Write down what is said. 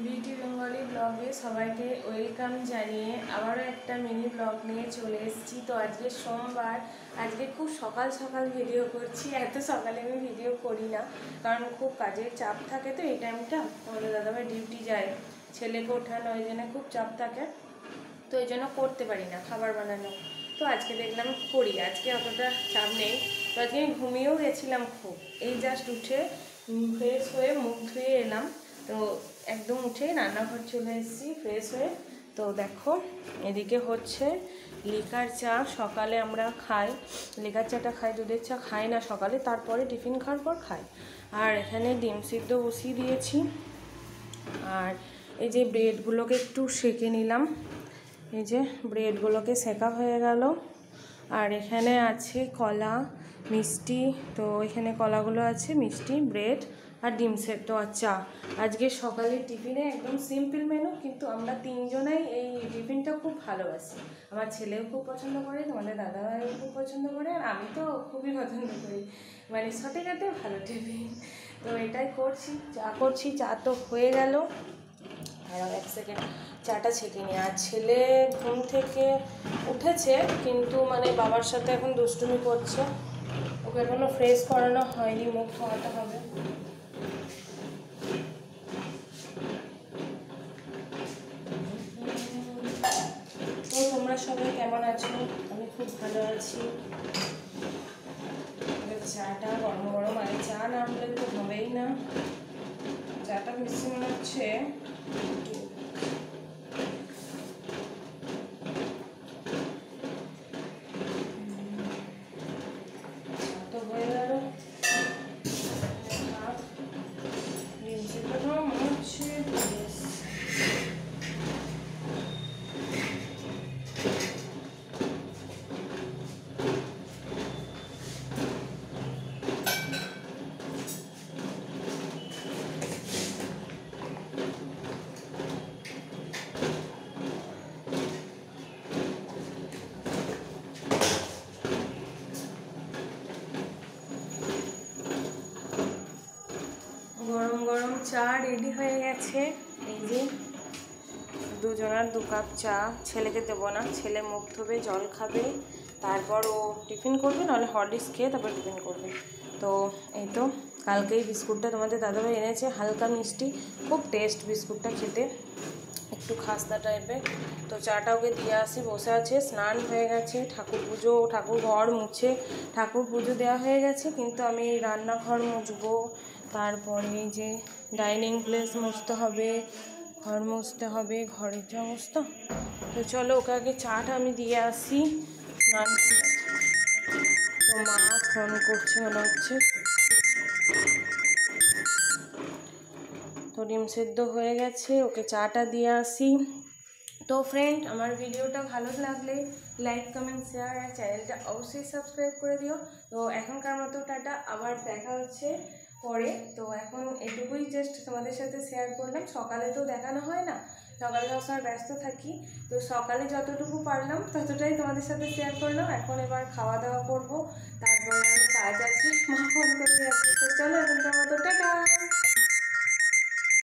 Beauty Bengali ব্লগে সবাইকে welcome জানিয়ে আবারও একটা মিনি ব্লগ নিয়ে চলে এসেছি। তো আজকে সোমবার, আজকে খুব সকাল সকাল ভিডিও করছি। এত সকালে আমি ভিডিও করি না, কারণ খুব কাজের চাপ থাকে। তো এই টাইমটা আমাদের দাদাভাই ডিউটি যায়, ছেলেকে ওঠানো, ওই জন্য খুব চাপ থাকে, তো এই জন্য করতে পারি না খাবার বানানো। তো আজকে দেখলাম করি, আজকে অতটা চাপ নেই। তো আজকে আমি ঘুমিয়েও গেছিলাম খুব, এই জাস্ট উঠে ফ্রেশ হয়ে মুখ ধুয়ে এলাম। তো একদম উঠে রান্নাঘর চলে এসেছি ফ্রেশ হয়ে। তো দেখো এদিকে হচ্ছে লিকার চা, সকালে আমরা খাই লিকার চাটা, খাই দুধের চা খাই না সকালে, তারপরে টিফিন খাওয়ার পর খাই। আর এখানে ডিম সিদ্ধ বসিয়ে দিয়েছি, আর এই যে ব্রেডগুলোকে একটু সেঁকে নিলাম, এই যে ব্রেডগুলোকে সেঁকা হয়ে গেল। আর এখানে আছে কলা, মিষ্টি, তো এখানে কলাগুলো আছে, মিষ্টি, ব্রেড আর ডিম সেদ্ধ আর চা। আজকে সকালের টিফিনে একদম সিম্পল মেনু, কিন্তু আমরা তিনজনাই এই টিফিনটা খুব ভালোবাসি। আমার ছেলেও খুব পছন্দ করে, তোমাদের দাদাভাইও খুব পছন্দ করে, আর আমি তো খুবই পছন্দ করি, মানে সঠিকাতে ভালো টিফিন। তো এটাই করছি, চা করছি। চা তো হয়ে গেল, আর এক সেকেন্ড চাটা ছেঁকে নিই। আর ছেলে ঘুম থেকে উঠেছে, কিন্তু মানে বাবার সাথে এখন দুষ্টুমি করছে, ওকে এখনো ফ্রেশ করানো হয়নি, মুখ খাওয়াতে হবে। তো তোমরা সবাই কেমন আছো? আমি খুব ভালো আছি। চাটা গরম গরম, আর চা না হলে তো হবেই না। চাটা বেশি মনে হচ্ছে তো হয়ে গেল। মনে হচ্ছে গরম গরম চা রেডি হয়ে গেছে। এই যে দুজনার 2 কাপ চা, ছেলেকে দেবো না, ছেলে মুখ ধোবে, জল খাবে, তারপর ও টিফিন করবে, নাহলে হরলিক্স খেয়ে তারপর টিফিন করবে। তো এই তো কালকেই বিস্কুটটা তোমাদের দাদাভাই এনেছে, হালকা মিষ্টি, খুব টেস্ট বিস্কুটটা খেতে, একটু খাস্তা টাইপের। তো চাটা ওকে দিয়ে আসি, বসে আছে। স্নান হয়ে গেছে, ঠাকুর পুজো, ঠাকুর ঘর মুছে ঠাকুর পুজো দেওয়া হয়ে গেছে, কিন্তু আমি রান্নাঘর মুছবো, তারপরে এই যে ডাইনিং প্লেস মুছতে হবে, ঘর মুছতে হবে, ঘরের যা অবস্থা। তো চলো ওকে আগে চাটা আমি দিয়ে আসি। স্নান, তো মা ফোন করছে মনে হচ্ছে। তো ডিম সেদ্ধ হয়ে গেছে, ওকে চাটা দিয়ে আসি। তো ফ্রেন্ড, আমার ভিডিওটা ভালো লাগলে লাইক, কমেন্ট, শেয়ার, আর চ্যানেলটা অবশ্যই সাবস্ক্রাইব করে দিও। তো এখনকার মতো টাটা, আবার দেখা হচ্ছে পরে। তো এখন এটুকুই জাস্ট তোমাদের সাথে শেয়ার করলাম। সকালে তো দেখানো হয় না, সকালে সবসময় ব্যস্ত থাকি, তো সকালে যতটুকু পারলাম ততটাই তোমাদের সাথে শেয়ার করলাম। এখন এবার খাওয়া দাওয়া করবো, তারপরে কাজ আছে, মা ফোন করে যাচ্ছে। তো চলো এখনকার মতো টাটা।